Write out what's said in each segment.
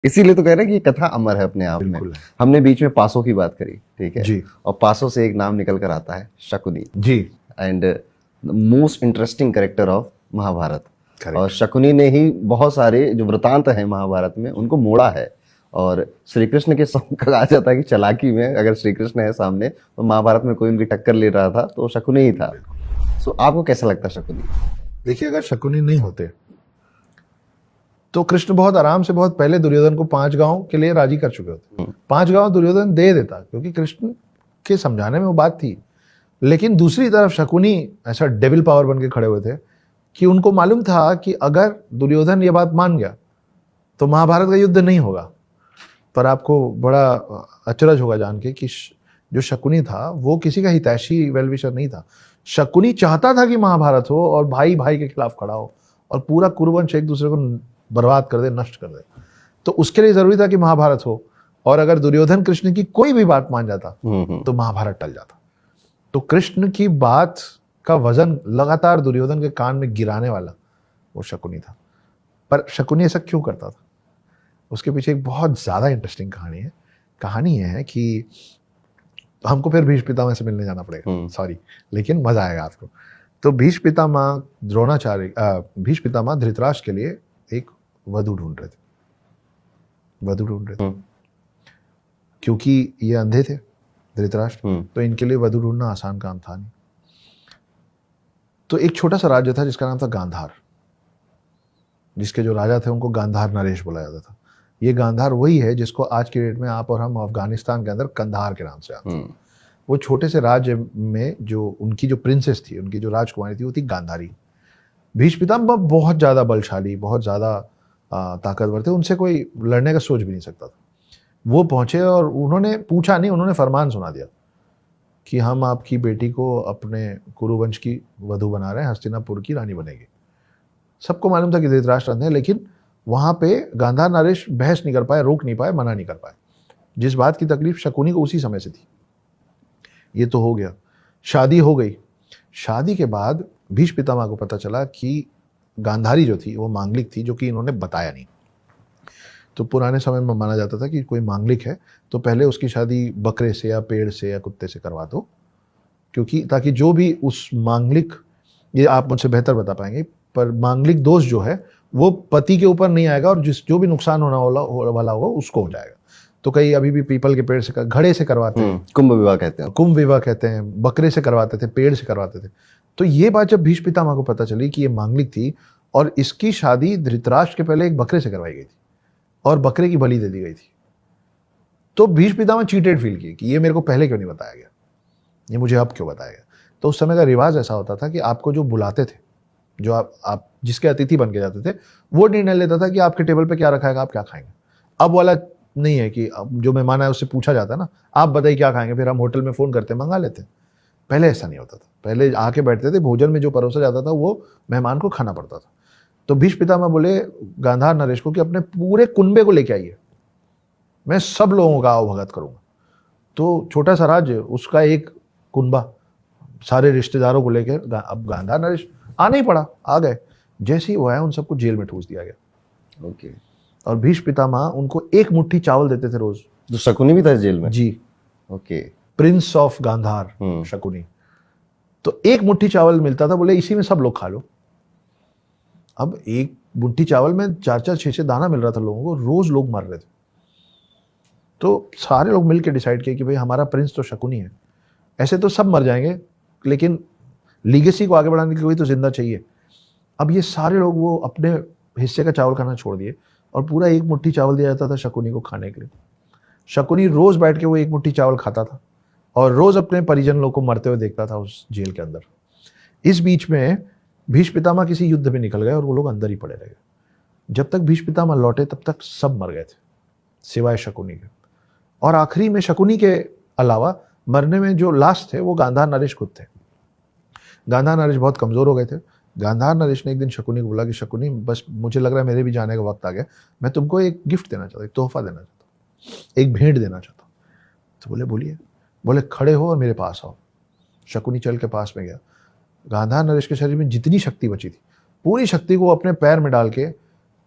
इसीलिए तो कह रहे हैं कि ये कथा अमर है अपने आप में। बिल्कुल है। हमने बीच में पासों की बात करी, ठीक है जी और पासों से एक नाम निकल कर आता है Shakuni, ji and most interesting character of Mahabharat. Correct. और शकुनी ने ही बहुत सारे जो वृतांत हैं महाभारत में उनको मोड़ा है। और श्री कृष्ण के कहा जाता है कि चालाकी में अगर श्री कृष्ण है सामने तो महाभारत में कोई उनकी टक्कर ले रहा था तो शकुनी ही था। सो आपको कैसा लगता है शकुनी? देखिए, अगर शकुनी नहीं होते तो कृष्ण बहुत आराम से बहुत पहले दुर्योधन को 5 गांव के लिए राजी कर चुके होते। 5 गांव दुर्योधन दे देता क्योंकि कृष्ण के समझाने में वो बात थी। लेकिन दूसरी तरफ शकुनी ऐसा डेविल पावर बन के खड़े हुए थे कि उनको मालूम था कि अगर दुर्योधन ये बात मान गया तो महाभारत का युद्ध नहीं होगा। पर आपको बड़ा अचरज होगा जान के कि जो शकुनी था वो किसी का हितैषी वेलविशर नहीं था। शकुनी चाहता था कि महाभारत हो और भाई भाई के खिलाफ खड़ा हो और पूरा कुरुवंश एक दूसरे को बर्बाद कर दे, नष्ट कर दे। तो उसके लिए जरूरी था कि महाभारत हो। और अगर दुर्योधन कृष्ण की कोई भी बात मान जाता तो महाभारत टल जाता। तो कृष्ण की बात का वजन लगातार दुर्योधन के कान में गिराने वाला वो शकुनी था। पर शकुनी ऐसा क्यों करता था? उसके पीछे एक बहुत ज्यादा इंटरेस्टिंग कहानी है। कहानी यह है कि हमको फिर भीष्म पितामह से मिलने जाना पड़ेगा, सॉरी, लेकिन मजा आएगा आपको। तो भीष्म पितामह भीष्म पितामह धृतराष्ट्र के लिए एक वधू ढूंढ रहे थे क्योंकि ये अंधे थे धृतराष्ट्र, तो इनके लिए वधू ढूंढना आसान काम था नहीं। तो एक छोटा सा राज्य था जिसका नाम था गांधार, जिसके जो राजा थे उनको गांधार नरेश बोला जाता था। ये गांधार वही है जिसको आज की डेट में आप और हम अफगानिस्तान के अंदर कंधार के नाम से आते हैं। वो छोटे से राज्य में जो उनकी जो प्रिंसेस थी, उनकी जो राजकुमारी थी, वो थी गांधारी। भीष्म पितामह बहुत ज्यादा बलशाली, बहुत ज्यादा ताकतवर थे, उनसे कोई लड़ने का सोच भी नहीं सकता था। वो पहुंचे और उन्होंने पूछा नहीं, उन्होंने फरमान सुना दिया कि हम आपकी बेटी को अपने कुरुवंश की वधू बना रहे हैं, हस्तिनापुर की रानी बनेगी। सबको मालूम था कि धृतराष्ट्र अंधे, लेकिन वहां पे गांधार नरेश बहस नहीं कर पाए, रोक नहीं पाए, मना नहीं कर पाए। जिस बात की तकलीफ शकुनी को उसी समय से थी। ये तो हो गया, शादी हो गई। शादी के बाद भीष्म पितामह को पता चला कि गांधारी जो थी वो मांगलिक थी, जो कि इन्होंने बताया नहीं। तो पुराने समय में माना जाता था कि कोई मांगलिक है तो पहले उसकी शादी बकरे से या पेड़ से या कुत्ते से करवा दो, क्योंकि ताकि जो भी उस मांगलिक, ये आप मुझसे बेहतर बता पाएंगे, पर मांगलिक दोष जो है वो पति के ऊपर नहीं आएगा और जो भी नुकसान होना वाला होगा उसको हो जाएगा। तो कई अभी भी पीपल के पेड़ से, घड़े से करवाते हैं, कुंभ विवाह कहते हैं, कुंभ विवाह कहते हैं, बकरे से करवाते थे, पेड़ से करवाते थे। तो ये बात जब भीष्म पितामह को पता चली कि ये मांगलिक थी और इसकी शादी धृतराष्ट्र के पहले एक बकरे से करवाई गई थी और बकरे की बलि दे दी गई थी, तो भीष्म पितामह चीटेड फील किए कि ये मेरे को पहले क्यों नहीं बताया गया, ये मुझे अब क्यों बताया गया। तो उस समय का रिवाज ऐसा होता था कि आपको जो बुलाते थे, जो आप जिसके अतिथि बन के जाते थे, वो निर्णय लेता था कि आपके टेबल पे क्या रखा है, आप क्या खाएंगे। अब वाला नहीं है कि अब जो मेहमान है उससे पूछा जाता है ना, आप बताइए क्या खाएंगे, फिर हम होटल में फोन करते मंगा लेते। पहले ऐसा नहीं होता था, पहले आके बैठते थे, भोजन में जो परोसा जाता था वो मेहमान को खाना पड़ता था। तो भीष्म पितामह बोले गांधार नरेश को कि अपने पूरे कुनबे को लेके आइए, मैं सब लोगों का आवभगत करूंगा। तो छोटा सा राज्य, उसका एक कुनबा, सारे रिश्तेदारों को लेकर अब गांधार नरेश आना ही पड़ा, आ गए। जैसे ही वो आया उन सबको जेल में ठूस दिया गया। ओके। और भीष्म पितामह उनको एक मुट्ठी चावल देते थे रोज। तो शकुनी भी था जेल में? जी। Okay. Prince of Gandhar Shakuni. तो एक मुट्ठी चावल मिलता था, बोले इसी में सब लोग खा लो। अब एक मुट्ठी चावल में 4-4, 6-6 दाना मिल रहा था लोगों को, रोज लोग मर रहे थे। तो सारे लोग मिलकर डिसाइड किए कि भाई हमारा प्रिंस तो शकुनी है, ऐसे तो सब मर जाएंगे लेकिन लीगेसी को आगे बढ़ाने के लिए कोई तो जिंदा चाहिए। अब ये सारे लोग वो अपने हिस्से का चावल खाना छोड़ दिए और पूरा एक मुट्ठी चावल दिया जाता था शकुनी को खाने के लिए। शकुनी रोज बैठ के वो एक मुट्ठी चावल खाता था और रोज अपने परिजन लोग को मरते हुए देखता था उस जेल के अंदर। इस बीच में भीष्म पितामह किसी युद्ध में निकल गए और वो लोग अंदर ही पड़े रह गए। जब तक भीष्म पितामह लौटे तब तक सब मर गए थे सिवाय शकुनी के। और आखिरी में शकुनी के अलावा मरने में जो लास्ट थे वो गांधार नरेश खुद थे। गांधार नरेश बहुत कमजोर हो गए थे। गांधार नरेश ने एक दिन शकुनी को बोला कि शकुनी, बस मुझे लग रहा है मेरे भी जाने का वक्त आ गया, मैं तुमको एक गिफ्ट देना चाहता हूँ, एक तोहफा देना चाहता हूँ, एक भेंट देना चाहता हूँ। तो बोले बोलिए। बोले खड़े हो और मेरे पास आओ। शकुनी चल के पास में गया। गांधार नरेश के शरीर में जितनी शक्ति बची थी पूरी शक्ति को अपने पैर में डाल के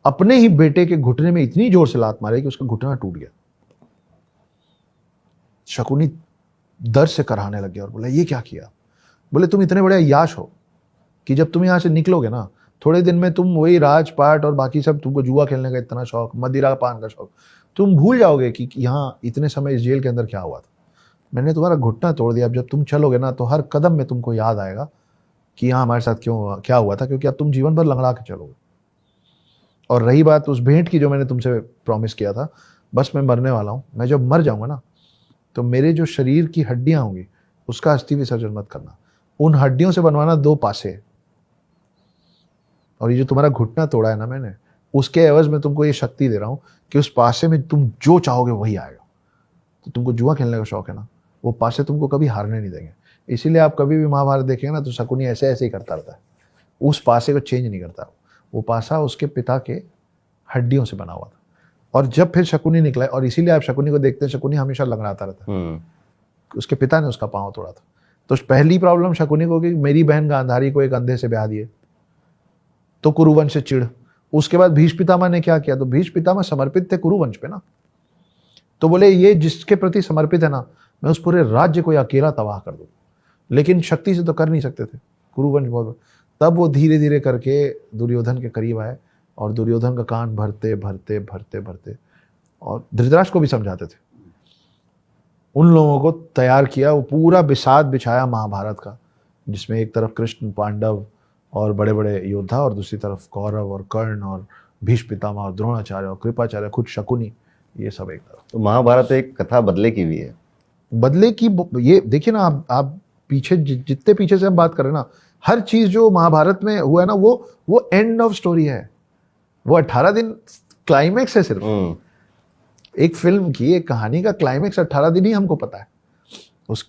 अपने ही बेटे के घुटने में इतनी जोर से लात मारी कि उसका घुटना टूट गया। शकुनी दर्द से कराहने लग गया और बोला ये क्या किया? बोले तुम इतने बड़े अय्याश हो कि जब तुम यहां से निकलोगे ना, थोड़े दिन में तुम वही राजपाट और बाकी सब, तुमको जुआ खेलने का इतना शौक, मदिरा पान का शौक, तुम भूल जाओगे कि यहाँ इतने समय इस जेल के अंदर क्या हुआ था। मैंने तुम्हारा घुटना तोड़ दिया। अब जब तुम चलोगे ना तो हर कदम में तुमको याद आएगा कि यहाँ हमारे साथ क्या हुआ था, क्योंकि अब तुम जीवन भर लंगड़ा के चलोगे। और रही बात उस भेंट की जो मैंने तुमसे प्रॉमिस किया था, बस मैं मरने वाला हूँ। मैं जब मर जाऊंगा ना तो मेरे जो शरीर की हड्डियां होंगी उसका अस्थि विसर्जन मत करना। उन हड्डियों से बनवाना 2 पासे। और ये जो तुम्हारा घुटना तोड़ा है ना मैंने, उसके एवज में तुमको ये शक्ति दे रहा हूं कि उस पासे में तुम जो चाहोगे वही आएगा। तो तुमको जुआ खेलने का शौक है ना, वो पासे तुमको कभी हारने नहीं देंगे। इसीलिए आप कभी भी महाभारत देखेंगे ना तो शकुनी ऐसे ऐसे ही करता रहता है, उस पासे को चेंज नहीं करता। वो पासा उसके पिता के हड्डियों से बना हुआ था। और जब फिर शकुनी निकला, और इसीलिए आप शकुनी को देखते हैं, शकुनी हमेशा लंगड़ाता रहता है। उसके पिता ने उसका पांव तोड़ा था। तो पहली प्रॉब्लम शकुनी को कि मेरी बहन गांधारी को एक अंधे से ब्याह दिए, तो कुरुवंश से चिढ़। उसके बाद भीष्म पितामह ने क्या किया? तो भीष्म पितामह समर्पित थे कुरुवंश पे ना, तो बोले ये जिसके प्रति समर्पित है ना, मैं उस पूरे राज्य को अकेला तबाह कर दूं। लेकिन शक्ति से तो कर नहीं सकते थे, कुरुवंश बहुत। तब वो धीरे धीरे करके दुर्योधन के करीब आए और दुर्योधन का कान भरते भरते भरते भरते और धृतराष्ट्र को भी समझाते थे। उन लोगों को तैयार किया, वो पूरा बिसात बिछाया महाभारत का, जिसमें एक तरफ कृष्ण, पांडव और बड़े बड़े योद्धा, और दूसरी तरफ कौरव और कर्ण और भीष्म पितामह और द्रोणाचार्य और कृपाचार्य, खुद शकुनी, ये सब एक तरफ। तो महाभारत एक कथा बदले की भी है। बदले की ये देखिए ना, आप पीछे जितने पीछे से हम बात कर रहे हैं ना, हर चीज जो महाभारत में हुआ है ना, वो एंड ऑफ स्टोरी है। वो 18 दिन क्लाइमेक्स है सिर्फ। एक फिल्म की, एक कहानी का क्लाइमेक्स 18 दिन ही हमको पता है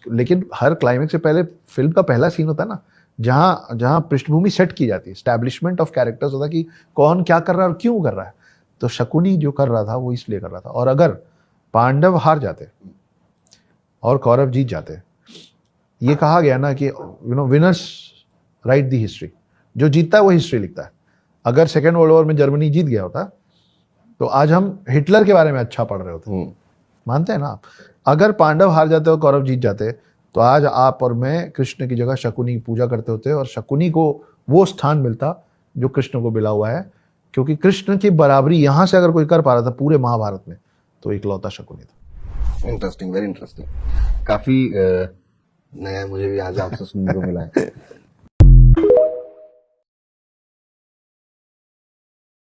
लेकिन हर क्लाइमेक्स से पहले फिल्म का पहला सीन होता है ना, जहां पृष्ठभूमि सेट की जाती है, स्टैब्लिशमेंट ऑफ कैरेक्टर्स होता है कि कौन क्या कर रहा है और क्यों कर रहा है। तो शकुनी जो कर रहा था वो इसलिए कर रहा था। और अगर पांडव हार जाते और कौरव जीत जाते, ये कहा गया ना कि विनर्स राइट दी हिस्ट्री, जो जीतता है वो हिस्ट्री लिखता है। अगर सेकेंड वर्ल्ड वॉर में जर्मनी जीत गया होता तो आज हम हिटलर के बारे में अच्छा पढ़ रहे होते। मानते हैं ना आप? अगर पांडव हार जाते और कौरव जीत जाते तो आज आप और मैं कृष्ण की जगह शकुनी की पूजा करते होते, और शकुनी को वो स्थान मिलता जो कृष्ण को मिला हुआ है। क्योंकि कृष्ण की बराबरी यहां से अगर कोई कर पा रहा था पूरे महाभारत में, तो इकलौता शकुनी था। Interesting, very interesting. काफी नया मुझे भी आज आपसे सुनने को मिला है।